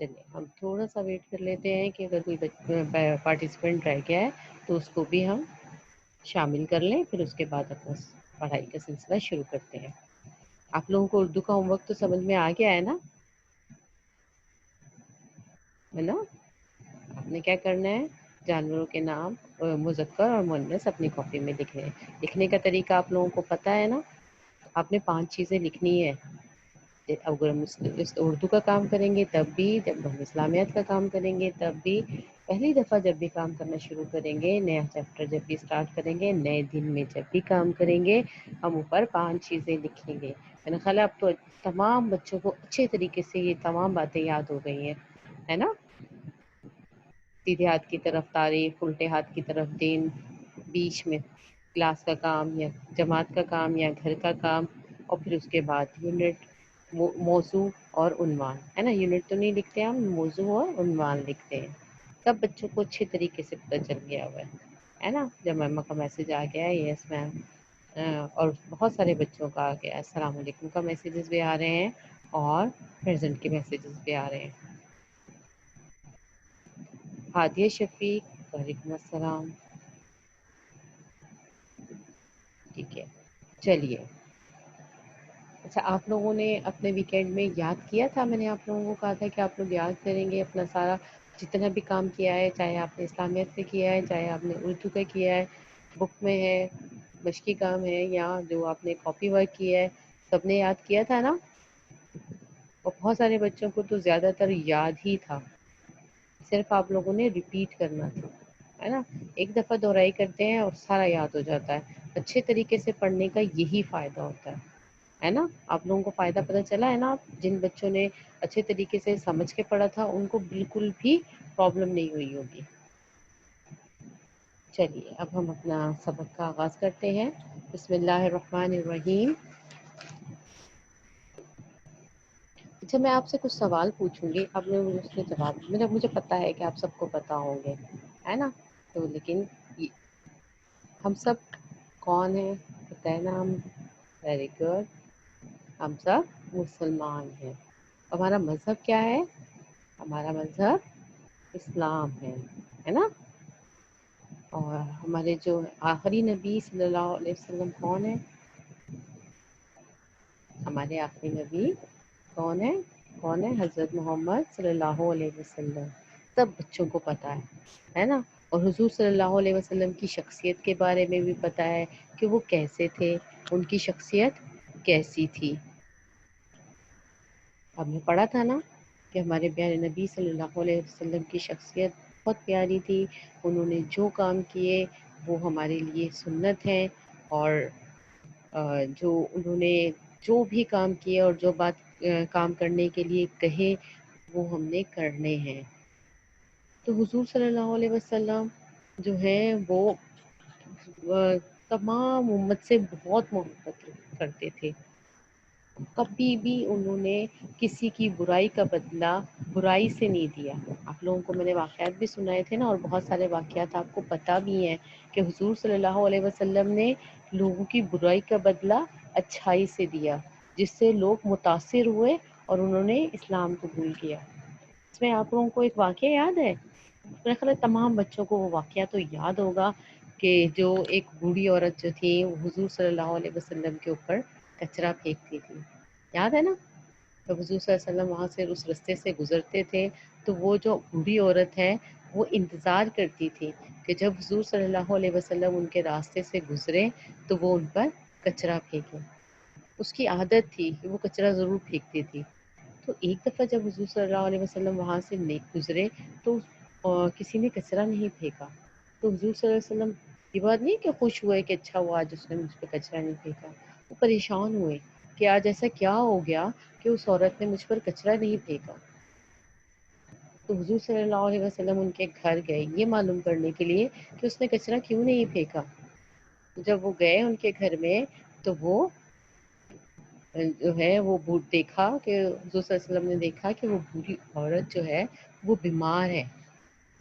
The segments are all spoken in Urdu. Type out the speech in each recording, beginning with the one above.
چلیے ہم تھوڑا سا ویٹ کر لیتے ہیں کہ اگر کوئی پارٹیسپینٹ رہ گیا ہے تو اس کو بھی ہم شامل کر لیں، پھر اس کے بعد اپنا پڑھائی کا سلسلہ شروع کرتے ہیں۔ آپ لوگوں کو اردو کا ہوم ورک تو سمجھ میں آ گیا ہے نا؟ ہے نا؟ آپ نے کیا کرنا ہے، جانوروں کے نام مذکر اور مؤنث اپنی کاپی میں لکھنے ہیں۔ لکھنے کا طریقہ آپ لوگوں کو پتہ ہے نا؟ آپ نے 5 چیزیں لکھنی ہے۔ اگر ہم اردو کا کام کریں گے تب بھی، جب ہم اسلامیات کا کام کریں گے تب بھی، پہلی دفعہ جب بھی کام کرنا شروع کریں گے، نیا چیپٹر جب بھی اسٹارٹ کریں گے، نئے دن میں جب بھی کام کریں گے، ہم اوپر 5 چیزیں لکھیں گے۔ میرا خیال ہے اب تو تمام بچوں کو اچھے طریقے سے یہ تمام باتیں یاد ہو گئی ہیں، ہے نا؟ سیدھے ہاتھ کی طرف تعریف، الٹے ہاتھ کی طرف دن، بیچ میں کلاس کا کام یا جماعت کا کام یا گھر کا کام، اور پھر اس کے بعد یونٹ، موضوع اور عنوان، ہے نا؟ یونٹ تو نہیں لکھتے ہم، موضوع اور عنوان لکھتے ہیں۔ سب بچوں کو اچھے طریقے سے پتہ چل گیا ہوا ہے نا؟ جب میم کا میسج آ گیا ہے یس میم، اور بہت سارے بچوں کا آ گیا، السلام علیکم کا میسیجز بھی آ رہے ہیں اور پریزنٹ کے میسیجز بھی آ رہے ہیں۔ ہادیہ شفیق، وعلیکم السلام۔ ٹھیک ہے، چلیے۔ اچھا، آپ لوگوں نے اپنے ویکینڈ میں یاد کیا تھا، میں نے آپ لوگوں کو کہا تھا کہ آپ لوگ یاد کریں گے اپنا سارا جتنا بھی کام کیا ہے، چاہے آپ نے اسلامیت سے کیا ہے، چاہے آپ نے اردو کا کیا ہے، بک میں ہے، مشقی کام ہے، یا جو آپ نے کاپی ورک کیا ہے، سب نے یاد کیا تھا نا؟ اور بہت سارے بچوں کو تو زیادہ تر یاد ہی تھا، صرف آپ لوگوں نے ریپیٹ کرنا تھا، ہے نا؟ ایک دفعہ دہرائی کرتے ہیں اور سارا یاد ہو جاتا ہے۔ اچھے طریقے سے پڑھنے کا یہی فائدہ ہوتا ہے نا؟ آپ لوگوں کو فائدہ پتہ چلا ہے نا؟ جن بچوں نے اچھے طریقے سے سمجھ کے پڑھا تھا ان کو بالکل بھی پرابلم نہیں ہوئی ہوگی۔ چلیے اب ہم اپنا سبق کا آغاز کرتے ہیں۔ بسم اللہ الرحمن الرحیم۔ اچھا، میں آپ سے کچھ سوال پوچھوں گی، آپ نے مجھے اس کے جواب، مجھے پتا ہے کہ آپ سب کو پتا ہوں گے، ہے نا؟ تو لیکن ہم سب کون ہیں بتائیں نا؟ ہم ویری گڈ، ہم سب مسلمان ہیں۔ ہمارا مذہب کیا ہے؟ ہمارا مذہب اسلام ہے نا؟ اور ہمارے جو آخری نبی صلی اللہ علیہ وسلم کون ہے؟ ہمارے آخری نبی کون ہے؟ کون ہے؟ حضرت محمد صلی اللہ علیہ وسلم۔ سب بچوں کو پتا ہے نا؟ اور حضور صلی اللہ علیہ وسلم کی شخصیت کے بارے میں بھی پتا ہے کہ وہ کیسے تھے، ان کی شخصیت کیسی تھی۔ ہم نے پڑھا تھا نا کہ ہمارے پیارے نبی صلی اللہ علیہ وسلم کی شخصیت بہت پیاری تھی، انہوں نے جو کام کیے وہ ہمارے لیے سنت ہیں، اور جو انہوں نے جو بھی کام کیے اور جو بات کام کرنے کے لیے کہے وہ ہم نے کرنے ہیں۔ تو حضور صلی اللہ علیہ وسلم جو ہیں وہ تمام امت سے بہت محبت کرتے تھے، کبھی بھی انہوں نے کسی کی برائی کا بدلہ برائی سے نہیں دیا۔ آپ لوگوں کو میں نے واقعات بھی سنائے تھے نا، اور بہت سارے واقعات آپ کو پتہ بھی ہیں کہ حضور صلی اللہ علیہ وسلم نے لوگوں کی برائی کا بدلہ اچھائی سے دیا، جس سے لوگ متاثر ہوئے اور انہوں نے اسلام قبول کیا۔ اس میں آپ لوگوں کو ایک واقعہ یاد ہے؟ میرا خیال ہے تمام بچوں کو وہ واقعہ تو یاد ہوگا کہ جو ایک بوڑھی عورت جو تھی وہ حضور صلی اللہ علیہ وسلم کے اوپر کچرا پھینکتی تھی، یاد ہے نا؟ تو حضور صلی اللہ علیہ وسلم وہاں سے اس رستے سے گزرتے تھے تو وہ جو بوڑھی عورت ہے وہ انتظار کرتی تھی کہ جب حضور صلی اللہ علیہ وسلم ان کے راستے سے گزرے تو وہ ان پر کچرا پھینکے۔ اس کی عادت تھی کہ وہ کچرا ضرور پھینکتی تھی۔ تو ایک دفعہ جب حضور صلی اللہ علیہ وسلم وہاں سے گزرے تو کسی نے کچرا نہیں پھینکا، تو حضور صلی اللہ علیہ وسلم یہ بات نہیں کہ خوش ہوئے کہ اچھا ہوا آج اس نے مجھ پہ کچرا نہیں پھینکا، وہ پریشان ہوئے کہ آج ایسا کیا ہو گیا کہ اس عورت نے مجھ پر کچرا نہیں پھینکا۔ تو حضور صلی اللہ علیہ وسلم ان کے گھر گئے یہ معلوم کرنے کے لیے کہ اس نے کچرا کیوں نہیں پھینکا۔ جب وہ گئے ان کے گھر میں تو وہ جو ہے وہ دیکھا کہ حضور صلی اللہ علیہ وسلم نے دیکھا کہ وہ بوڑھی عورت جو ہے وہ بیمار ہے۔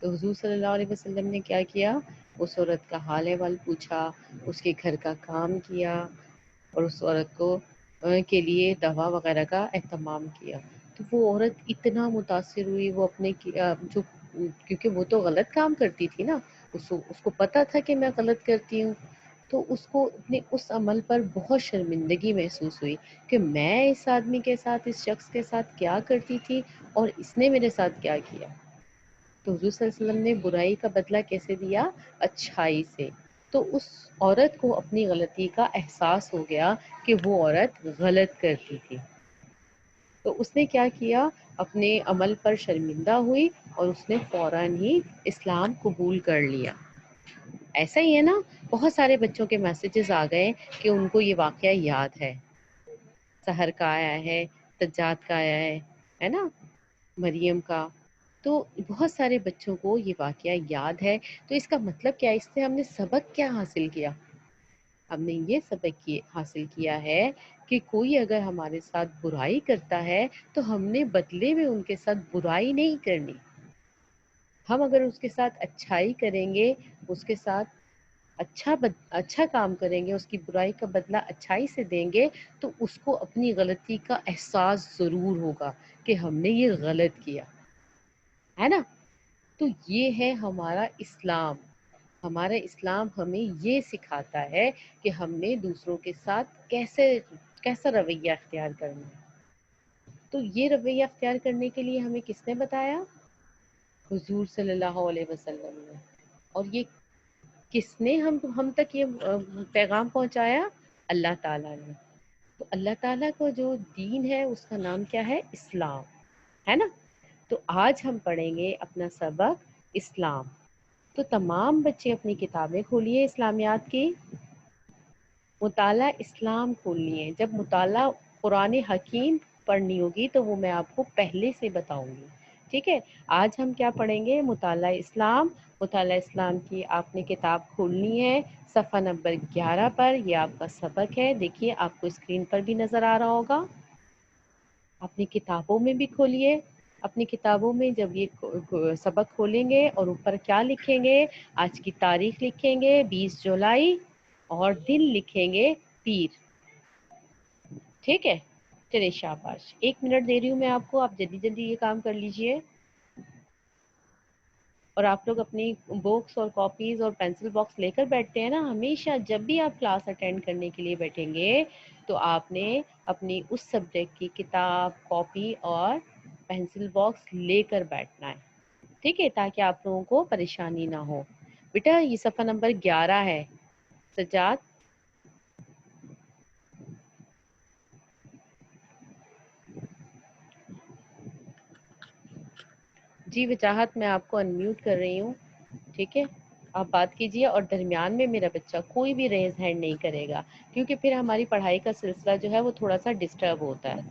تو حضور صلی اللہ علیہ وسلم نے کیا کیا؟ اس عورت کا حال احوال پوچھا، اس کے گھر کا کام کیا اور اس عورت کو کے لیے دوا وغیرہ کا اہتمام کیا۔ تو وہ عورت اتنا متاثر ہوئی، وہ اپنے جو، کیونکہ وہ تو غلط کام کرتی تھی نا، اس کو پتا تھا کہ میں غلط کرتی ہوں، تو اس کو اپنے اس عمل پر بہت شرمندگی محسوس ہوئی کہ میں اس آدمی کے ساتھ، اس شخص کے ساتھ کیا کرتی تھی اور اس نے میرے ساتھ کیا کیا۔ تو حضور صلی اللہ علیہ وسلم نے برائی کا بدلہ کیسے دیا؟ اچھائی سے۔ تو اس عورت کو اپنی غلطی کا احساس ہو گیا کہ وہ عورت غلط کرتی تھی، تو اس نے کیا کیا، اپنے عمل پر شرمندہ ہوئی اور اس نے فوراً ہی اسلام قبول کر لیا۔ ایسا ہی ہے نا، بہت سارے بچوں کے میسیجز آ گئے کہ ان کو یہ واقعہ یاد ہے، سحر کا آیا ہے، سجاد کا آیا ہے نا، مریم کا، تو بہت سارے بچوں کو یہ واقعہ یاد ہے۔ تو اس کا مطلب کیا ہے؟ اس سے ہم نے سبق کیا حاصل کیا؟ ہم نے یہ سبق حاصل کیا ہے کہ کوئی اگر ہمارے ساتھ برائی کرتا ہے تو ہم نے بدلے میں ان کے ساتھ برائی نہیں کرنی، ہم اگر اس کے ساتھ اچھائی کریں گے، اس کے ساتھ اچھا کام کریں گے، اس کی برائی کا بدلہ اچھائی سے دیں گے، تو اس کو اپنی غلطی کا احساس ضرور ہوگا کہ ہم نے یہ غلط کیا ہے نا۔ تو یہ ہے ہمارا اسلام۔ ہمارا اسلام ہمیں یہ سکھاتا ہے کہ ہم نے دوسروں کے ساتھ کیسا رویہ اختیار کرنا ہے۔ تو یہ رویہ اختیار کرنے کے لیے ہمیں کس نے بتایا؟ حضور صلی اللہ علیہ وسلم نے۔ اور یہ کس نے ہم تک یہ پیغام پہنچایا؟ اللہ تعالیٰ نے۔ تو اللہ تعالیٰ کا جو دین ہے اس کا نام کیا ہے؟ اسلام، ہے نا۔ تو آج ہم پڑھیں گے اپنا سبق اسلام۔ تو تمام بچے اپنی کتابیں کھولیے اسلامیات کی، مطالعہ اسلام کھولنی ہے۔ جب مطالعہ قرآن حکیم پڑھنی ہوگی تو وہ میں آپ کو پہلے سے بتاؤں گی، ٹھیک ہے۔ آج ہم کیا پڑھیں گے؟ مطالعہ اسلام۔ مطالعہ اسلام کی آپ نے کتاب کھولنی ہے صفحہ نمبر 11 پر، یہ آپ کا سبق ہے، دیکھیے آپ کو اسکرین پر بھی نظر آ رہا ہوگا۔ اپنی کتابوں میں بھی کھولیے۔ اپنی کتابوں میں جب یہ سبق کھولیں گے اور اوپر کیا لکھیں گے؟ آج کی تاریخ لکھیں گے 20 جولائی اور دن لکھیں گے پیر، ٹھیک ہے۔ چلے شاباش، 1 منٹ دے رہی ہوں میں آپ کو، آپ جلدی جلدی یہ کام کر لیجئے۔ اور آپ لوگ اپنی بکس اور کاپیز اور پینسل باکس لے کر بیٹھتے ہیں نا، ہمیشہ جب بھی آپ کلاس اٹینڈ کرنے کے لیے بیٹھیں گے تو آپ نے اپنی اس سبجیکٹ کی کتاب، کاپی اور پینسل باکس لے کر بیٹھنا ہے، ٹھیک ہے، تاکہ آپ لوگوں کو پریشانی نہ ہو۔ بیٹا یہ صفحہ نمبر 11 ہے، سجاد۔ جی وجاہت، میں آپ کو انمیوٹ کر رہی ہوں، ٹھیک ہے، آپ بات کیجئے اور درمیان میں میرا بچہ کوئی بھی ریز ہینڈ نہیں کرے گا، کیونکہ پھر ہماری پڑھائی کا سلسلہ جو ہے وہ تھوڑا سا ڈسٹرب ہوتا ہے۔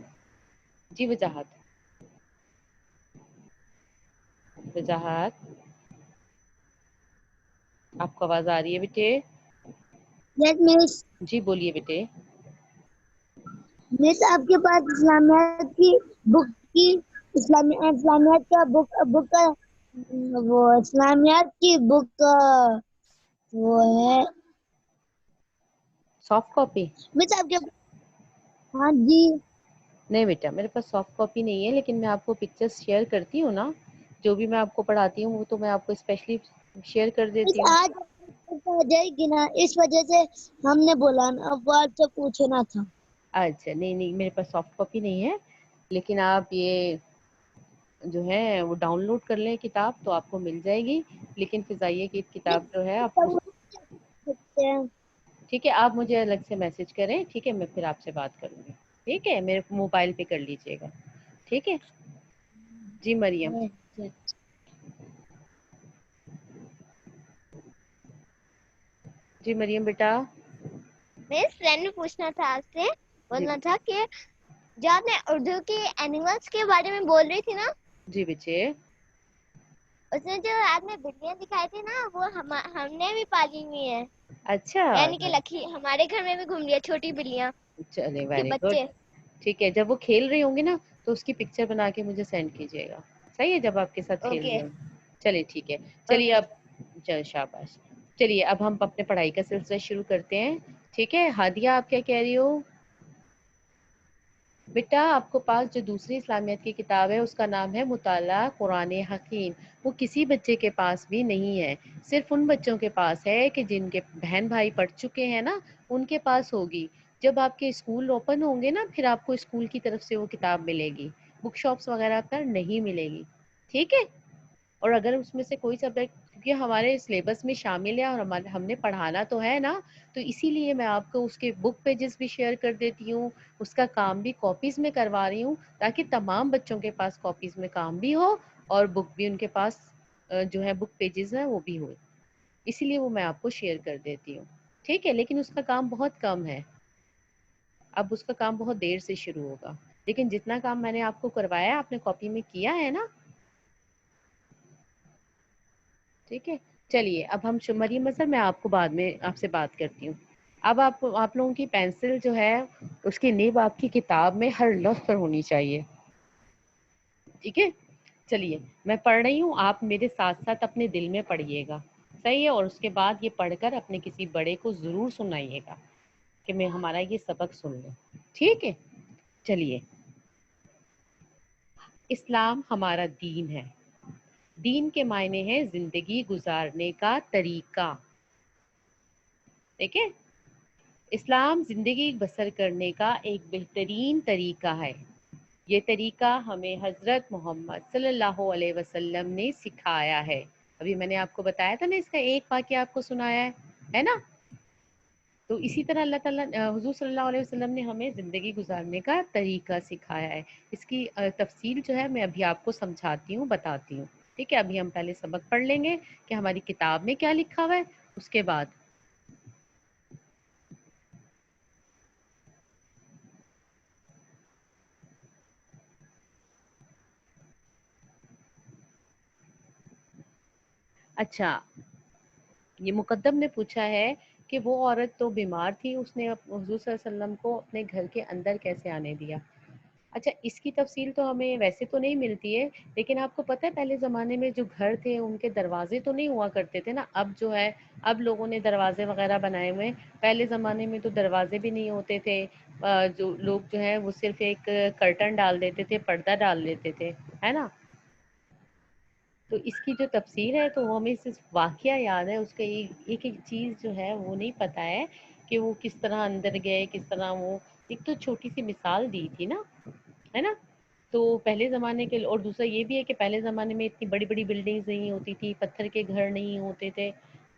جی وجاہت، وجاہت آپ کو آواز آ رہی ہے بیٹے؟ یس مس۔ جی بولیے بیٹے۔ مس آپ کے پاس اسلامیات کی بک کی اسلامیات کا بک کا وہ اسلامیات کی بک وہ ہے سافٹ کاپی؟ مس آپ کے، ہاں جی نہیں بیٹا میرے پاس سافٹ کاپی نہیں ہے، لیکن میں آپ کو پکچرز شیئر کرتی ہوں نا، جو بھی میں آپ کو پڑھاتی ہوں وہ تو میں آپ کو اسپیشلی شیئر کر مس دیتی ہوں۔ آج آ جائے گی نا، اس وجہ سے ہم نے بولا نا، اب آپ سے پوچھنا تھا۔ اچھا نہیں میرے پاس سافٹ کاپی نہیں ہے، لیکن آپ یہ جو ہے وہ ڈاؤن لوڈ کر لیں کتاب تو آپ کو مل جائے گی، لیکن فضائیہ کی کتاب جو ہے آپ کو، ٹھیک ہے، آپ مجھے الگ سے میسج کریں، ٹھیک ہے، میں پھر آپ سے بات کروں گی، ٹھیک ہے، میرے موبائل پہ کر لیجئے گا، ٹھیک ہے۔ جی مریم۔ جی مریم بیٹا۔ میرے فرینڈ نے پوچھنا تھا آپ سے، جی بولنا تھا کہ جو آپ نے اردو کے اینیملس کے بارے میں بول رہی تھی نا، جی بچے۔ اس میں جو آپ نے بلیاں دکھائی تھی نا، وہ ہم نے بھی پالی ہوئی ہیں، اچھا یعنی کہ لکھی ہمارے گھر میں بھی گھوم رہی ہے چھوٹی بلیاں چلے کے ویری گڈ، بچے۔ ٹھیک ہے، جب وہ کھیل رہی ہوں گی نا تو اس کی پکچر بنا کے مجھے سینڈ کیجیے گا، صحیح ہے، جب آپ کے ساتھ کھیل اوکے رہی ہوں۔ چلیے ٹھیک ہے، چلیے اوکے اب، چل شاباش، چلیے اب ہم اپنے پڑھائی کا سلسلہ شروع کرتے ہیں، ٹھیک ہے۔ ہادیہ آپ کیا کہہ رہی ہو؟ بیٹا آپ کو پاس جو دوسری اسلامیت کی کتاب ہے اس کا نام ہے مطالعہ قرآن حکیم، وہ کسی بچے کے پاس بھی نہیں ہے، صرف ان بچوں کے پاس ہے کہ جن کے بہن بھائی پڑھ چکے ہیں نا ان کے پاس ہوگی۔ جب آپ کے اسکول اوپن ہوں گے نا پھر آپ کو اسکول کی طرف سے وہ کتاب ملے گی، بک شاپس وغیرہ پر نہیں ملے گی، ٹھیک ہے؟ اور اگر اس میں سے کوئی سبجیکٹ کیونکہ ہمارے سلیبس میں شامل ہے اور ہم نے پڑھانا تو ہے نا، تو اسی لیے میں آپ کو اس کے بک پیجز بھی شیئر کر دیتی ہوں، اس کا کام بھی کاپیز میں کروا رہی ہوں تاکہ تمام بچوں کے پاس کاپیز میں کام بھی ہو اور بک بھی ان کے پاس جو ہے بک پیجز ہیں وہ بھی ہو، اسی لیے وہ میں آپ کو شیئر کر دیتی ہوں، ٹھیک ہے؟ لیکن اس کا کام بہت کم ہے، اب اس کا کام بہت دیر سے شروع ہوگا، لیکن جتنا کام میں نے آپ کو کروایا آپ نے کاپی میں کیا ہے نا، ٹھیک ہے؟ چلیے اب ہم مریم اظہر میں آپ کو بعد میں آپ سے بات کرتی ہوں۔ اب آپ لوگوں کی پینسل جو ہے اس کی نیب آپ کی کتاب میں ہر لفظ پر ہونی چاہیے، ٹھیک ہے؟ چلیے میں پڑھ رہی ہوں، آپ میرے ساتھ ساتھ اپنے دل میں پڑھیے گا، صحیح ہے؟ اور اس کے بعد یہ پڑھ کر اپنے کسی بڑے کو ضرور سنائیے گا کہ میں ہمارا یہ سبق سن لیں، ٹھیک ہے؟ چلیے، اسلام ہمارا دین ہے، دین کے معنی ہے زندگی گزارنے کا طریقہ، ٹھیک ہے؟ اسلام زندگی بسر کرنے کا ایک بہترین طریقہ ہے، یہ طریقہ ہمیں حضرت محمد صلی اللہ علیہ وسلم نے سکھایا ہے، ابھی میں نے آپ کو بتایا تھا نا، اس کا ایک واقعہ آپ کو سنایا ہے نا؟ تو اسی طرح اللہ تعالیٰ حضور صلی اللہ علیہ وسلم نے ہمیں زندگی گزارنے کا طریقہ سکھایا ہے، اس کی تفصیل جو ہے میں ابھی آپ کو سمجھاتی ہوں، بتاتی ہوں، ٹھیک ہے؟ ابھی ہم پہلے سبق پڑھ لیں گے کہ ہماری کتاب میں کیا لکھا ہوا ہے، اس کے بعد اچھا، یہ مقدم نے پوچھا ہے کہ وہ عورت تو بیمار تھی، اس نے حضور صلی اللہ علیہ وسلم کو اپنے گھر کے اندر کیسے آنے دیا؟ اچھا، اس کی تفصیل تو ہمیں ویسے تو نہیں ملتی ہے، لیکن آپ کو پتہ ہے پہلے زمانے میں جو گھر تھے ان کے دروازے تو نہیں ہوا کرتے تھے نا، اب جو ہے اب لوگوں نے دروازے وغیرہ بنائے ہوئے، پہلے زمانے میں تو دروازے بھی نہیں ہوتے تھے، جو لوگ جو ہے وہ صرف ایک کرٹن ڈال دیتے تھے، پردہ ڈال دیتے تھے، ہے نا؟ تو اس کی جو تفسیر ہے تو وہ ہمیں صرف واقعہ یاد ہے، اس کا ایک ایک چیز جو ہے وہ نہیں پتہ ہے کہ وہ کس طرح اندر گئے، کس طرح وہ ایک تو چھوٹی سی مثال دی تھی نا، ہے نا؟ تو پہلے زمانے کے اور دوسرا یہ بھی ہے کہ پہلے زمانے میں اتنی بڑی بڑی بلڈنگز نہیں ہوتی تھی، پتھر کے گھر نہیں ہوتے تھے،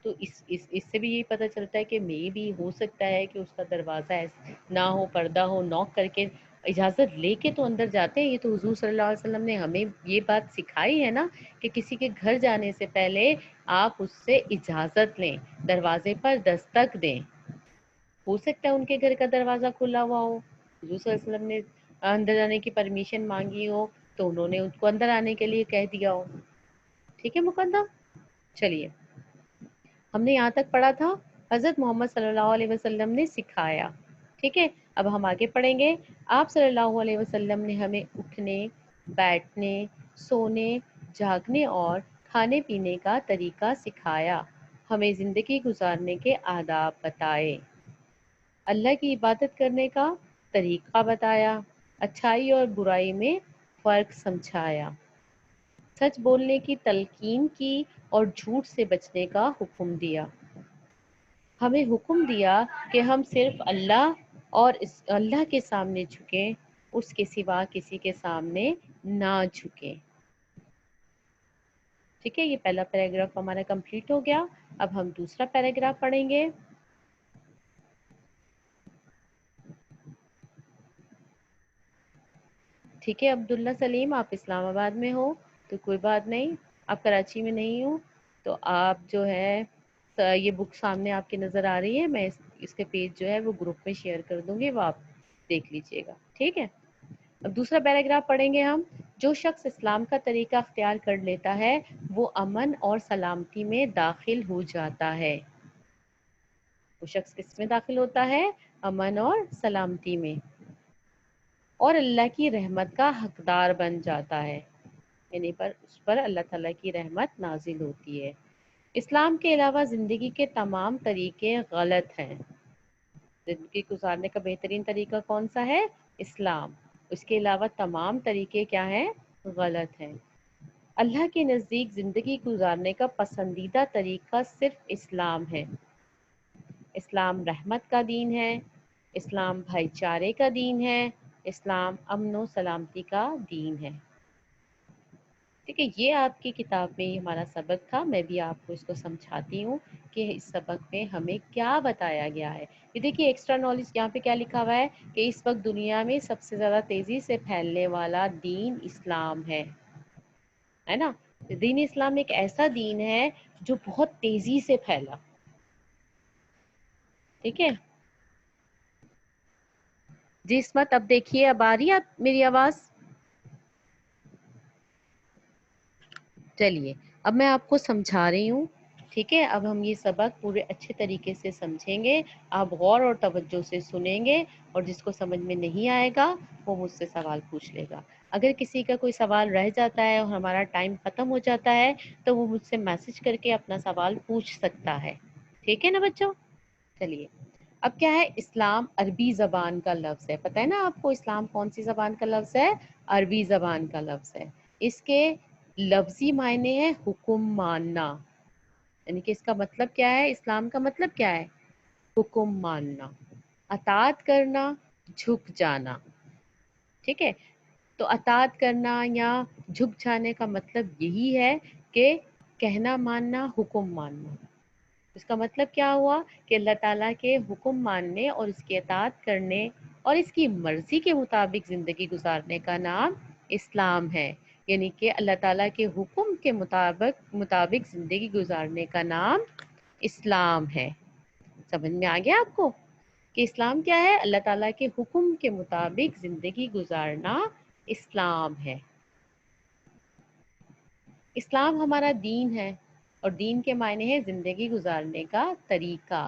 تو اس سے بھی یہی پتہ چلتا ہے کہ مے بھی ہو سکتا ہے کہ اس کا دروازہ نہ ہو، پردہ ہو، نوک کر کے اجازت لے کے تو اندر جاتے ہیں، یہ تو حضور صلی اللہ علیہ وسلم نے ہمیں یہ بات سکھائی ہے نا کہ کسی کے گھر جانے سے پہلے آپ اس سے اجازت لیں، دروازے پر دستک دیں، ہو سکتا ہے ان کے گھر کا دروازہ کھلا ہوا ہو، حضور صلی اللہ علیہ وسلم نے اندر جانے کی پرمیشن مانگی ہو تو انہوں نے ان کو اندر آنے کے لیے کہہ دیا ہو، ٹھیک ہے مقدم؟ چلیے، ہم نے یہاں تک پڑھا تھا حضرت محمد صلی اللہ علیہ وسلم نے سکھایا، ٹھیک ہے؟ اب ہم آگے پڑھیں گے، آپ صلی اللہ علیہ وسلم نے ہمیں اٹھنے، بیٹھنے، سونے، جاگنے اور کھانے پینے کا طریقہ سکھایا، ہمیں زندگی گزارنے کے آداب بتائے، اللہ کی عبادت کرنے کا طریقہ بتایا، اچھائی اور برائی میں فرق سمجھایا، سچ بولنے کی تلقین کی اور جھوٹ سے بچنے کا حکم دیا، ہمیں حکم دیا کہ ہم صرف اللہ کے سامنے جھکیں، اس کے سوا کسی کے سامنے نہ جھکیں، ٹھیک ہے؟ یہ پہلا پیراگراف ہمارا کمپلیٹ ہو گیا، اب ہم دوسرا پیراگراف پڑھیں گے۔ ٹھیک ہے عبداللہ سلیم، آپ اسلام آباد میں ہو تو کوئی بات نہیں، آپ کراچی میں نہیں ہو تو آپ جو ہے یہ بک سامنے آپ کی نظر آ رہی ہے، میں اس کے پیج جو ہے وہ گروپ میں شیئر کر دوں گی، وہ آپ دیکھ لیجئے گا، ٹھیک ہے؟ اب دوسرا پیراگراف پڑھیں گے ہم، جو شخص اسلام کا طریقہ اختیار کر لیتا ہے وہ امن اور سلامتی میں داخل ہو جاتا ہے، وہ شخص کس میں داخل ہوتا ہے؟ امن اور سلامتی میں، اور اللہ کی رحمت کا حقدار بن جاتا ہے، یعنی اس پر اللہ تعالیٰ کی رحمت نازل ہوتی ہے۔ اسلام کے علاوہ زندگی کے تمام طریقے غلط ہیں، زندگی گزارنے کا بہترین طریقہ کون سا ہے؟ اسلام، اس کے علاوہ تمام طریقے کیا ہیں؟ غلط ہیں۔ اللہ کے نزدیک زندگی گزارنے کا پسندیدہ طریقہ صرف اسلام ہے۔ اسلام رحمت کا دین ہے، اسلام بھائی چارے کا دین ہے، اسلام امن و سلامتی کا دین ہے۔ ٹھیک ہے، یہ آپ کی کتاب میں یہ ہمارا سبق تھا۔ میں بھی آپ کو اس کو سمجھاتی ہوں کہ اس سبق میں ہمیں کیا بتایا گیا ہے۔ یہ دیکھیے ایکسٹرا نالج یہاں پہ کیا لکھا ہوا ہے کہ اس وقت دنیا میں سب سے زیادہ تیزی سے پھیلنے والا دین اسلام ہے نا؟ دین اسلام ایک ایسا دین ہے جو بہت تیزی سے پھیلا۔ ٹھیک ہے جی عصمت، اب دیکھیے اب آ رہی ہے میری آواز؟ چلیے اب میں آپ کو سمجھا رہی ہوں، ٹھیک ہے؟ اب ہم یہ سبق پورے اچھے طریقے سے سمجھیں گے، آپ غور اور توجہ سے سنیں گے، اور جس کو سمجھ میں نہیں آئے گا وہ مجھ سے سوال پوچھ لے گا۔ اگر کسی کا کوئی سوال رہ جاتا ہے اور ہمارا ٹائم ختم ہو جاتا ہے تو وہ مجھ سے میسج کر کے اپنا سوال پوچھ سکتا ہے، ٹھیک ہے نا بچوں؟ چلیے اب کیا ہے، اسلام عربی زبان کا لفظ ہے، پتہ ہے نا آپ کو اسلام کون سی زبان کا لفظ ہے؟ عربی زبان کا لفظ ہے۔ اس کے لفظی معنی ہے حکم ماننا، یعنی کہ اس کا مطلب کیا ہے؟ اسلام کا مطلب کیا ہے؟ حکم ماننا، اطاعت کرنا، جھک جانا۔ ٹھیک ہے، تو اطاعت کرنا یا جھک جانے کا مطلب یہی ہے کہ کہنا ماننا، حکم ماننا۔ اس کا مطلب کیا ہوا کہ اللہ تعالیٰ کے حکم ماننے اور اس کی اطاعت کرنے اور اس کی مرضی کے مطابق زندگی گزارنے کا نام اسلام ہے، یعنی کہ اللہ تعالیٰ کے حکم کے مطابق زندگی گزارنے کا نام اسلام ہے۔ سمجھ میں آ گیا آپ کو کہ اسلام کیا ہے؟ اللہ تعالیٰ کے حکم کے مطابق زندگی گزارنا اسلام ہے۔ اسلام ہمارا دین ہے، اور دین کے معنی ہے زندگی گزارنے کا طریقہ۔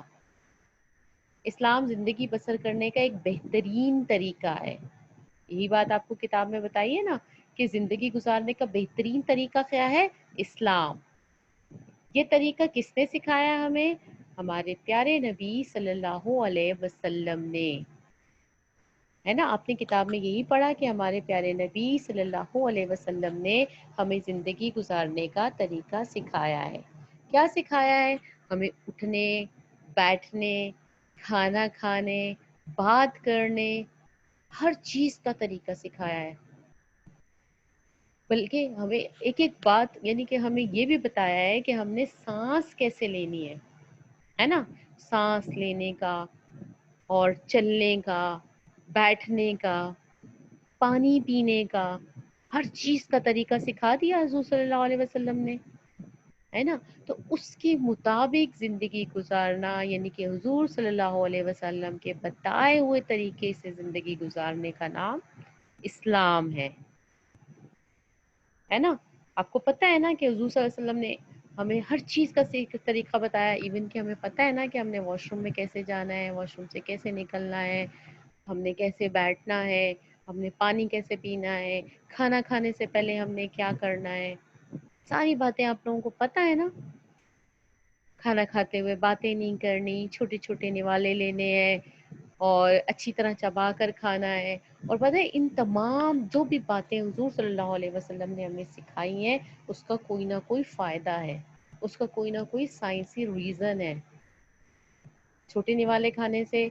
اسلام زندگی بسر کرنے کا ایک بہترین طریقہ ہے۔ یہی بات آپ کو کتاب میں بتائیے نا کہ زندگی گزارنے کا بہترین طریقہ کیا ہے؟ اسلام۔ یہ طریقہ کس نے سکھایا ہمیں؟ ہمارے پیارے نبی صلی اللہ علیہ وسلم نے، ہے نا؟ آپ نے کتاب میں یہی پڑھا کہ ہمارے پیارے نبی صلی اللہ علیہ وسلم نے ہمیں زندگی گزارنے کا طریقہ سکھایا ہے۔ کیا سکھایا ہے؟ ہمیں اٹھنے، بیٹھنے، کھانا کھانے، بات کرنے، ہر چیز کا طریقہ سکھایا ہے۔ بلکہ ہمیں ایک ایک بات، یعنی کہ ہمیں یہ بھی بتایا ہے کہ ہم نے سانس کیسے لینی ہے نا؟ سانس لینے کا اور چلنے کا، بیٹھنے کا، پانی پینے کا، ہر چیز کا طریقہ سکھا دیا حضور صلی اللہ علیہ وسلم نے، ہے نا؟ تو اس کے مطابق زندگی گزارنا، یعنی کہ حضور صلی اللہ علیہ وسلم کے بتائے ہوئے طریقے سے زندگی گزارنے کا نام اسلام ہے نا؟ آپ کو پتہ ہے نا کہ حضور صلی اللہ علیہ وسلم نے ہمیں ہر چیز کا طریقہ بتایا، ایون کہ ہمیں پتہ ہے نا کہ ہم نے واش روم میں کیسے جانا ہے، واش روم سے کیسے نکلنا ہے، ہم نے کیسے بیٹھنا ہے، ہم نے پانی کیسے پینا ہے، کھانا کھانے سے پہلے ہم نے کیا کرنا ہے، ساری باتیں آپ لوگوں کو پتہ ہے نا؟ کھانا کھاتے ہوئے باتیں نہیں کرنی، چھوٹے چھوٹے نوالے لینے ہیں، اور اچھی طرح چبا کر کھانا ہے۔ اور پتہ ہے ان تمام جو بھی باتیں حضور صلی اللہ علیہ وسلم نے ہمیں سکھائی ہیں، اس کا کوئی نہ کوئی فائدہ ہے، اس کا کوئی نہ کوئی سائنسی ریزن ہے۔ چھوٹے نوالے کھانے سے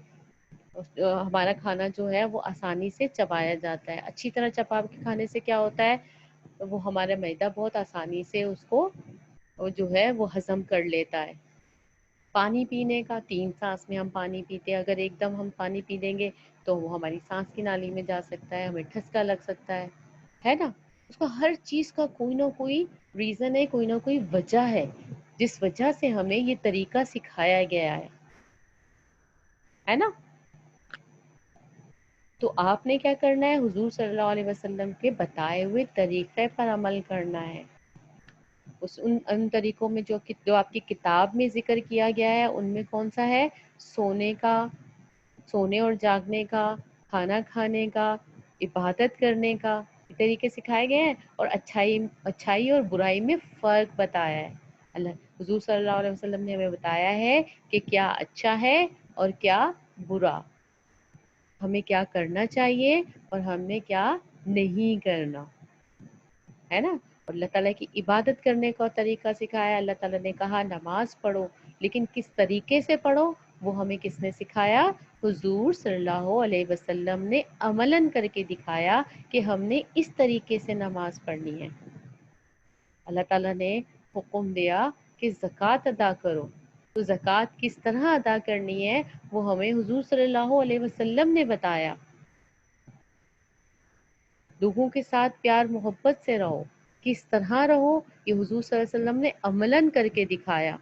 ہمارا کھانا جو ہے وہ آسانی سے چبایا جاتا ہے، اچھی طرح چبا کے کھانے سے کیا ہوتا ہے، وہ ہمارا معدہ بہت آسانی سے اس کو جو ہے وہ ہضم کر لیتا ہے۔ پانی پینے کا 3 سانس میں ہم پانی پیتے ہیں، اگر ایک دم ہم پانی پی لیں گے تو وہ ہماری سانس کی نالی میں جا سکتا ہے، ہمیں ٹھسکا لگ سکتا ہے نا؟ اس کا ہر چیز کا کوئی نہ کوئی ریزن ہے، کوئی نہ کوئی وجہ ہے جس وجہ سے ہمیں یہ طریقہ سکھایا گیا ہے نا؟ تو آپ نے کیا کرنا ہے؟ حضور صلی اللہ علیہ وسلم کے بتائے ہوئے طریقے پر عمل کرنا ہے۔ ان طریقوں میں جو آپ کی کتاب میں ذکر کیا گیا ہے، ان میں کون سا ہے؟ سونے اور جاگنے کا، کھانا کھانے کا، عبادت کرنے کا، یہ طریقے سکھائے گئے ہیں، اور اچھائی اور برائی میں فرق بتایا ہے۔ حضور صلی اللہ علیہ وسلم نے ہمیں بتایا ہے کہ کیا اچھا ہے اور کیا برا۔ ہمیں کیا کرنا چاہیے اور ہمیں کیا نہیں کرنا، ہے نا. اور اللہ تعالیٰ کی عبادت کرنے کا طریقہ سکھایا. اللہ تعالیٰ نے کہا نماز پڑھو، لیکن کس طریقے سے پڑھو وہ ہمیں کس نے سکھایا؟ حضور صلی اللہ علیہ وسلم نے عملاً کر کے دکھایا کہ ہم نے اس طریقے سے نماز پڑھنی ہے. اللہ تعالیٰ نے حکم دیا کہ زکوٰۃ ادا کرو، تو زکوٰۃ کس طرح ادا کرنی ہے وہ ہمیں حضور صلی اللہ علیہ وسلم نے بتایا. لوگوں کے ساتھ پیار محبت سے رہو، کس طرح رہو یہ حضور صلی اللہ علیہ وسلم نے عملاً کر کے دکھایا،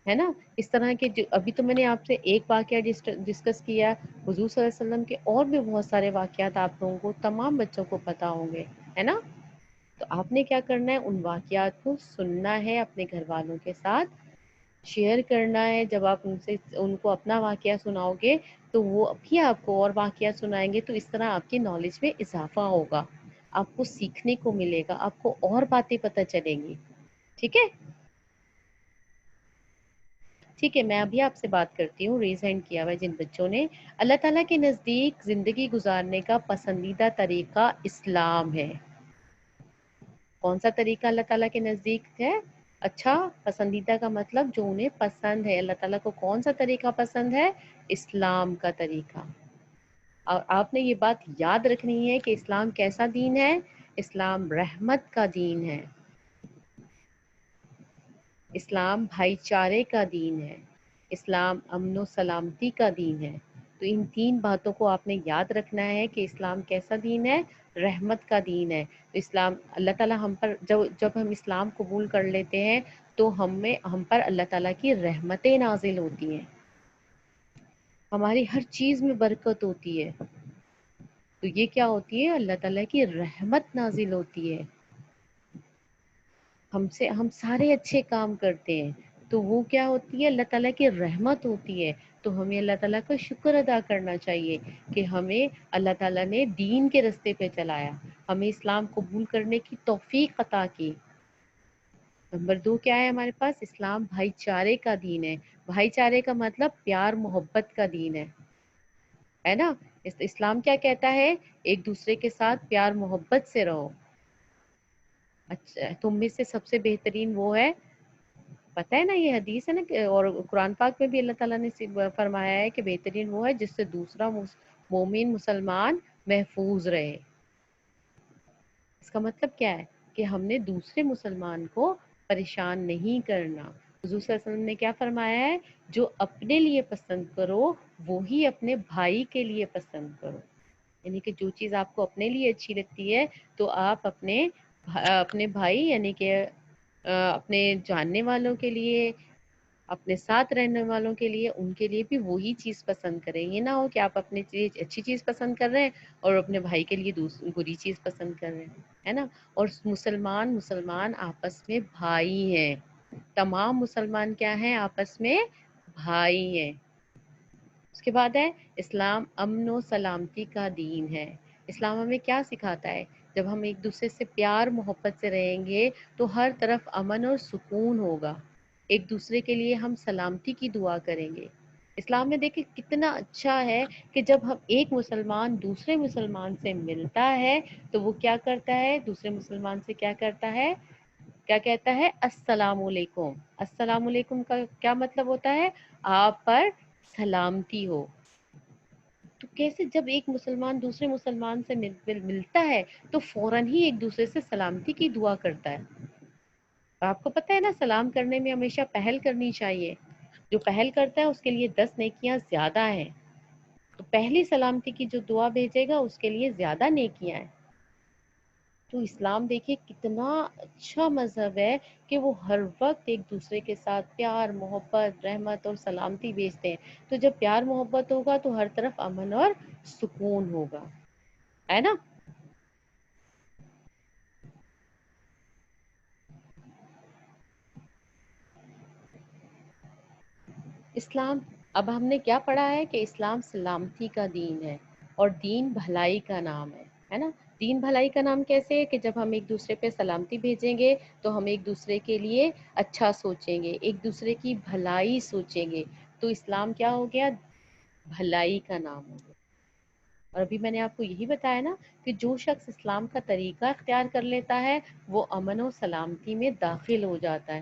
ہے نا. اس طرح کے ابھی تو میں نے آپ سے ایک واقعہ ڈسکس کیا، حضور صلی اللہ علیہ وسلم کے اور بھی بہت سارے واقعات آپ لوگوں کو تمام بچوں کو پتہ ہوں گے، ہے نا. تو آپ نے کیا کرنا ہے؟ ان واقعات کو سننا ہے، اپنے گھر والوں کے ساتھ شیئر کرنا ہے. جب آپ ان کو اپنا واقعہ سناؤ گے تو وہ بھی آپ کو اور واقعات سنائیں گے، تو اس طرح آپ کی نالج میں اضافہ ہوگا، آپ کو سیکھنے کو ملے گا، آپ کو اور باتیں پتہ چلیں گی. ٹھیک ہے، ٹھیک ہے. میں ابھی آپ سے بات کرتی ہوں. ریز ہینڈ کیا ہوا ہے جن بچوں نے. اللہ تعالیٰ کے نزدیک زندگی گزارنے کا پسندیدہ طریقہ اسلام ہے. کون سا طریقہ اللہ تعالیٰ کے نزدیک ہے؟ اچھا، پسندیدہ کا مطلب جو انہیں پسند ہے. اللہ تعالیٰ کو کون سا طریقہ پسند ہے؟ اسلام کا طریقہ. اور آپ نے یہ بات یاد رکھنی ہے کہ اسلام کیسا دین ہے؟ اسلام رحمت کا دین ہے، اسلام بھائی چارے کا دین ہے، اسلام امن و سلامتی کا دین ہے. تو ان تین باتوں کو آپ نے یاد رکھنا ہے کہ اسلام کیسا دین ہے؟ رحمت کا دین ہے. تو اسلام اللہ تعالیٰ ہم پر جب ہم اسلام قبول کر لیتے ہیں تو ہم پر اللہ تعالیٰ کی رحمتیں نازل ہوتی ہیں، ہماری ہر چیز میں برکت ہوتی ہے. تو یہ کیا ہوتی ہے؟ اللہ تعالیٰ کی رحمت نازل ہوتی ہے. ہم سارے اچھے کام کرتے ہیں تو وہ کیا ہوتی ہے؟ اللہ تعالیٰ کی رحمت ہوتی ہے. تو ہمیں اللہ تعالیٰ کا شکر ادا کرنا چاہیے کہ ہمیں اللہ تعالیٰ نے دین کے راستے پہ چلایا، ہمیں اسلام قبول کرنے کی توفیق عطا کی. نمبر 2 کیا ہے ہمارے پاس؟ اسلام بھائی چارے کا دین ہے. بھائی چارے کا مطلب پیار محبت کا دین ہے نا. اسلام کیا کہتا ہے؟ ایک دوسرے کے ساتھ پیار محبت سے رہو. اچھا، تم میں سے سب سے بہترین وہ ہے، پتہ ہے نا یہ حدیث ہے نا، اور قرآن پاک میں بھی اللہ تعالیٰ نے فرمایا ہے کہ بہترین وہ ہے جس سے دوسرا مومن مسلمان محفوظ رہے. اس کا مطلب کیا ہے؟ کہ ہم نے دوسرے مسلمان کو پریشان نہیں کرنا. حضور صلی اللہ علیہ وسلم نے کیا فرمایا ہے؟ جو اپنے لیے پسند کرو وہی اپنے بھائی کے لیے پسند کرو. یعنی کہ جو چیز آپ کو اپنے لیے اچھی لگتی ہے تو آپ اپنے بھائی یعنی کہ اپنے جاننے والوں کے لیے، اپنے ساتھ رہنے والوں کے لیے، ان کے لیے بھی وہی چیز پسند کریں. یہ نہ ہو کہ آپ اپنی چیز اچھی چیز پسند کر رہے ہیں اور اپنے بھائی کے لیے بری چیز پسند کر رہے ہیں، ہے نا. اور مسلمان آپس میں بھائی ہیں. تمام مسلمان کیا ہیں؟ آپس میں بھائی ہیں. اس کے بعد ہے اسلام امن و سلامتی کا دین ہے. اسلام ہمیں کیا سکھاتا ہے؟ جب ہم ایک دوسرے سے پیار محبت سے رہیں گے تو ہر طرف امن اور سکون ہوگا. ایک دوسرے کے لیے ہم سلامتی کی دعا کریں گے. اسلام میں دیکھیں کتنا اچھا ہے کہ جب ہم ایک مسلمان دوسرے مسلمان سے ملتا ہے تو وہ کیا کرتا ہے؟ دوسرے مسلمان سے کیا کرتا ہے؟ کیا کہتا ہے؟ السلام علیکم. السلام علیکم کا کیا مطلب ہوتا ہے؟ آپ پر سلامتی ہو. تو کیسے جب ایک مسلمان دوسرے مسلمان سے ملتا ہے تو فوراً ہی ایک دوسرے سے سلامتی کی دعا کرتا ہے. آپ کو پتہ ہے نا، سلام کرنے میں ہمیشہ پہل کرنی چاہیے. جو پہل کرتا ہے اس کے لیے 10 نیکیاں زیادہ ہیں. تو پہلی سلامتی کی جو دعا بھیجے گا اس کے لیے زیادہ نیکیاں ہیں. تو اسلام دیکھیے کتنا اچھا مذہب ہے کہ وہ ہر وقت ایک دوسرے کے ساتھ پیار محبت رحمت اور سلامتی بھیجتے ہیں. تو جب پیار محبت ہوگا تو ہر طرف امن اور سکون ہوگا، ہے نا. اسلام، اب ہم نے کیا پڑھا ہے کہ اسلام سلامتی کا دین ہے اور دین بھلائی کا نام ہے نا. دین بھلائی کا نام کیسے ہے؟ کہ جب ہم ایک دوسرے پہ سلامتی بھیجیں گے تو ہم ایک دوسرے کے لیے اچھا سوچیں گے، ایک دوسرے کی بھلائی سوچیں گے. تو اسلام کیا ہو گیا؟ بھلائی کا نام ہو گیا. اور ابھی میں نے آپ کو یہی بتایا نا کہ جو شخص اسلام کا طریقہ اختیار کر لیتا ہے وہ امن و سلامتی میں داخل ہو جاتا ہے.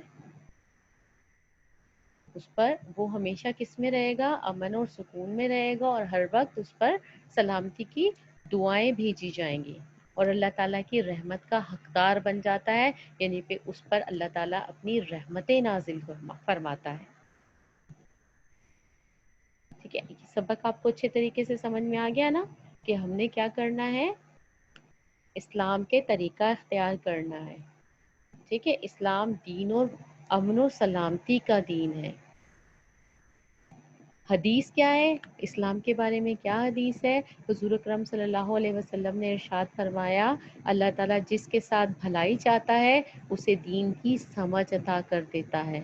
اس پر وہ ہمیشہ کس میں رہے گا؟ امن اور سکون میں رہے گا، اور ہر وقت اس پر سلامتی کی دعائیں بھیجی جائیں گی، اور اللہ تعالیٰ کی رحمت کا حقدار بن جاتا ہے، یعنی پہ اس پر اللہ تعالیٰ اپنی رحمتیں نازل فرماتا ہے. ٹھیک ہے، یہ سبق آپ کو اچھے طریقے سے سمجھ میں آ گیا نا کہ ہم نے کیا کرنا ہے؟ اسلام کے طریقہ اختیار کرنا ہے. ٹھیک ہے، اسلام دین اور امن و سلامتی کا دین ہے. حدیث کیا ہے اسلام کے بارے میں؟ کیا حدیث ہے؟ حضور اکرم صلی اللہ علیہ وسلم نے ارشاد فرمایا، اللہ تعالیٰ جس کے ساتھ بھلائی چاہتا ہے اسے دین کی سمجھ عطا کر دیتا ہے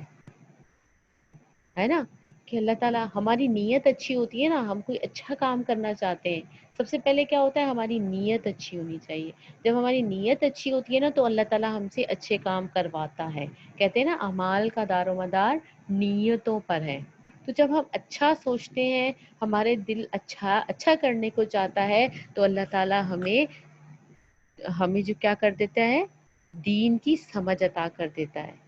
نا. کہ اللہ تعالیٰ، ہماری نیت اچھی ہوتی ہے نا، ہم کوئی اچھا کام کرنا چاہتے ہیں، سب سے پہلے کیا ہوتا ہے؟ ہماری نیت اچھی ہونی چاہیے. جب ہماری نیت اچھی ہوتی ہے نا تو اللہ تعالیٰ ہم سے اچھے کام کرواتا ہے. کہتے ہیں نا اعمال کا دار و مدار نیتوں پر ہے. تو جب ہم اچھا سوچتے ہیں، ہمارے دل اچھا کرنے کو چاہتا ہے، تو اللہ تعالیٰ ہمیں جو کیا کر دیتا ہے؟ دین کی سمجھ عطا کر دیتا ہے.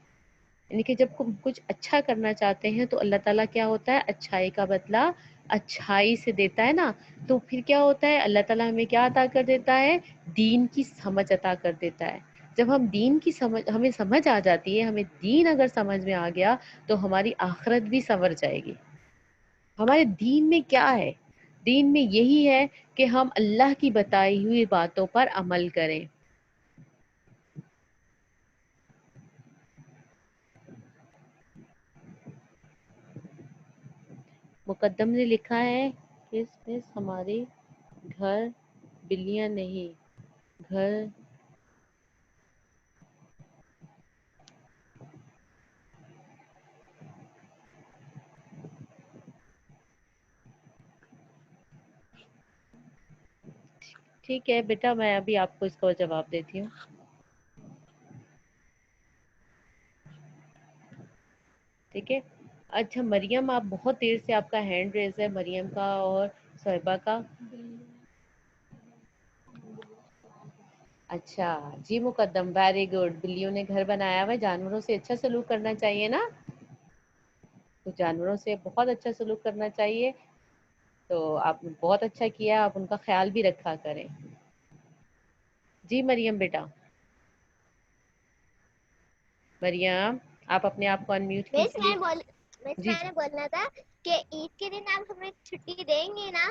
یعنی کہ جب ہم کچھ اچھا کرنا چاہتے ہیں تو اللہ تعالیٰ کیا ہوتا ہے؟ اچھائی کا بدلہ اچھائی سے دیتا ہے نا. تو پھر کیا ہوتا ہے؟ اللہ تعالیٰ ہمیں کیا عطا کر دیتا ہے؟ دین کی سمجھ عطا کر دیتا ہے. جب ہم دین کی ہمیں سمجھ آ جاتی ہے، ہمیں دین اگر سمجھ میں آ گیا تو ہماری آخرت بھی سنور جائے گی. ہمارے دین میں کیا ہے؟ دین میں یہی ہے کہ ہم اللہ کی بتائی ہوئی باتوں پر عمل کریں. مقدم نے لکھا ہے کہ ہمارے گھر بلیاں نہیں، گھر ٹھیک ہے بیٹا، میں ابھی آپ کو اس کا جواب دیتی ہوں. ٹھیک ہے. اچھا مریم، آپ بہت دیر سے آپ کا ہینڈ ریز ہے، مریم کا اور صہبا کا. اچھا جی مقدم، ویری گڈ. بلیوں نے گھر بنایا ہوا ہے، جانوروں سے اچھا سلوک کرنا چاہیے نا. تو جانوروں سے بہت اچھا سلوک کرنا چاہیے. تو آپ نے بہت اچھا کیا، آپ ان کا خیال بھی رکھا کریں. جی مریم بیٹا. مریم، آپ اپنے آپ کو انمیوٹ بس کیجیے. میں جی جی نے بولنا تھا کہ عید کے دن آپ ہمیں چھٹی دیں گے نا؟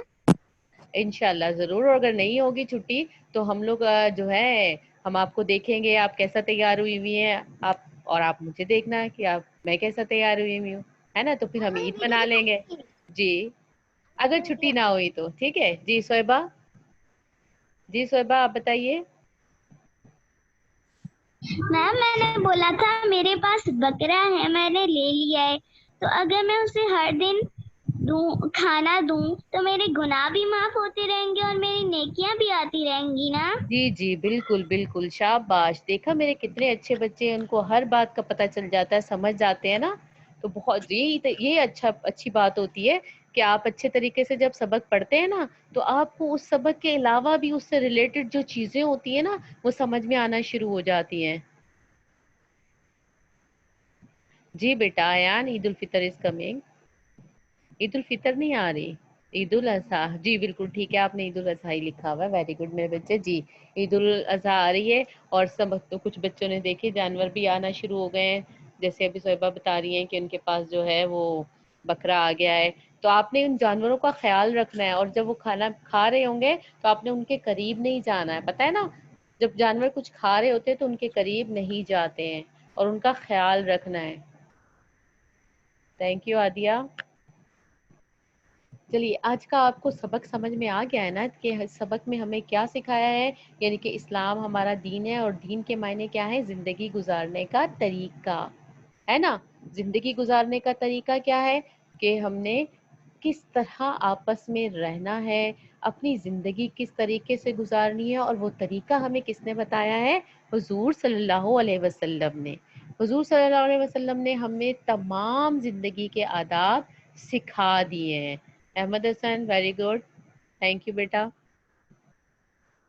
انشاءاللہ ضرور، اور اگر نہیں ہوگی چھٹی تو ہم لوگ جو ہے ہم آپ کو دیکھیں گے آپ کیسا تیار ہوئی ہوئی ہیں آپ، اور آپ مجھے دیکھنا ہے کہ میں کیسا تیار ہوئی ہوئی ہوں، ہے نا. تو پھر ہم ہمیں عید ویڈیو منا لیں گے. دکھائیں گی، جی اگر ہمیں چھٹی ویڈیو. نہ ہوئی تو ٹھیک ہے. جی صہبا، جی صہبا آپ بتائیے. میم میں نے بولا تھا میرے پاس بکرا ہے، میں نے لے لیا ہے، تو اگر میں اسے ہر دن کھانا دوں تو میرے گناہ بھی معاف ہوتے رہیں گے اور میری نیکیاں بھی آتی رہیں گی نا؟ جی جی بالکل بالکل، شاباش. دیکھا میرے کتنے اچھے بچے ہیں، ان کو ہر بات کا پتہ چل جاتا ہے، سمجھ جاتے ہیں نا. تو بہت یہ اچھی بات ہوتی ہے کہ آپ اچھے طریقے سے جب سبق پڑھتے ہیں نا تو آپ کو اس سبق کے علاوہ بھی اس سے ریلیٹڈ جو چیزیں ہوتی ہیں نا وہ سمجھ میں آنا شروع ہو جاتی ہیں. جی بیٹا ایان، عید الفطر از کمنگ. عید الفطر نہیں آ رہی، عید الاضحیٰ. جی بالکل ٹھیک ہے، آپ نے عید الاضحیٰ لکھا ہوا ہے، ویری گڈ میرے بچے. جی عید الاضحیٰ آ رہی ہے، اور سبق تو کچھ بچوں نے دیکھے جانور بھی آنا شروع ہو گئے ہیں. جیسے ابھی صہبا بتا رہی ہیں کہ ان کے پاس جو ہے وہ بکرا آ گیا ہے. تو آپ نے ان جانوروں کا خیال رکھنا ہے، اور جب وہ کھانا کھا رہے ہوں گے تو آپ نے ان کے قریب نہیں جانا ہے، پتہ ہے نا. جب جانور کچھ کھا رہے ہوتے ہیں تو ان کے قریب نہیں جاتے ہیں، اور ان کا خیال رکھنا ہے. Thank you Aadiya. چلیے آج کا آپ کو سبق سمجھ میں آ گیا ہے نا کہ سبق میں ہمیں کیا سکھایا ہے. یعنی کہ اسلام ہمارا دین ہے، اور دین کے معنی کیا ہے؟ زندگی گزارنے کا طریقہ، ہے نا. زندگی گزارنے کا طریقہ کیا ہے؟ کہ ہم نے کس طرح آپس میں رہنا ہے، اپنی زندگی کس طریقے سے گزارنی ہے، اور وہ طریقہ ہمیں کس نے بتایا ہے؟ حضور صلی اللہ علیہ وسلم نے. حضور صلی اللہ علیہ وسلم نے ہمیں تمام زندگی کے آداب سکھا دیے ہیں. احمد حسن ویری گڈ، تھینک یو بیٹا.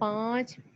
5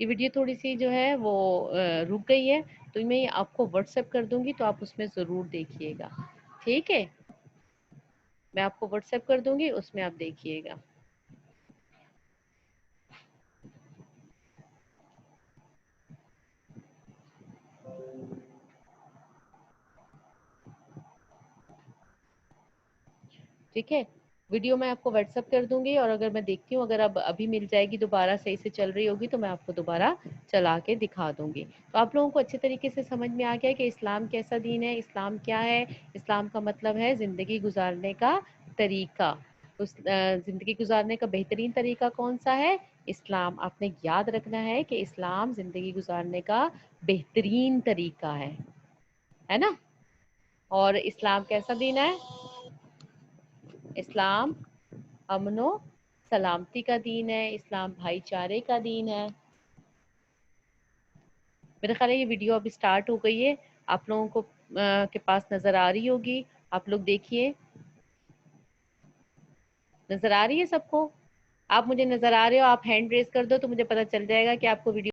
یہ ویڈیو تھوڑی سی جو ہے وہ رک گئی ہے، تو میں آپ کو واٹس ایپ کر دوں گی، تو آپ اس میں ضرور دیکھیے گا، ٹھیک ہے؟ میں آپ کو واٹس ایپ کر دوں گی، اس میں آپ دیکھیے گا۔ ٹھیک ہے، ویڈیو میں آپ کو واٹس ایپ کر دوں گی، اور اگر میں دیکھتی ہوں اگر اب ابھی مل جائے گی دوبارہ صحیح سے چل رہی ہوگی تو میں آپ کو دوبارہ چلا کے دکھا دوں گی۔ تو آپ لوگوں کو اچھے طریقے سے سمجھ میں آ گیا کہ اسلام کیسا دین ہے، اسلام کیا ہے؟ اسلام کا مطلب ہے زندگی گزارنے کا طریقہ۔ زندگی گزارنے کا بہترین طریقہ کون سا ہے؟ اسلام۔ آپ نے یاد رکھنا ہے کہ اسلام زندگی گزارنے کا بہترین طریقہ ہے نا؟ اور اسلام کیسا دین ہے؟ اسلام امن و سلامتی کا دین ہے، اسلام بھائی چارے کا دین ہے۔ میرے خیال ہے یہ ویڈیو اب سٹارٹ ہو گئی ہے، آپ لوگوں کو کے پاس نظر آ رہی ہوگی، آپ لوگ دیکھیے، نظر آ رہی ہے سب کو؟ آپ مجھے نظر آ رہے ہو، آپ ہینڈ ریز کر دو تو مجھے پتہ چل جائے گا کہ آپ کو ویڈیو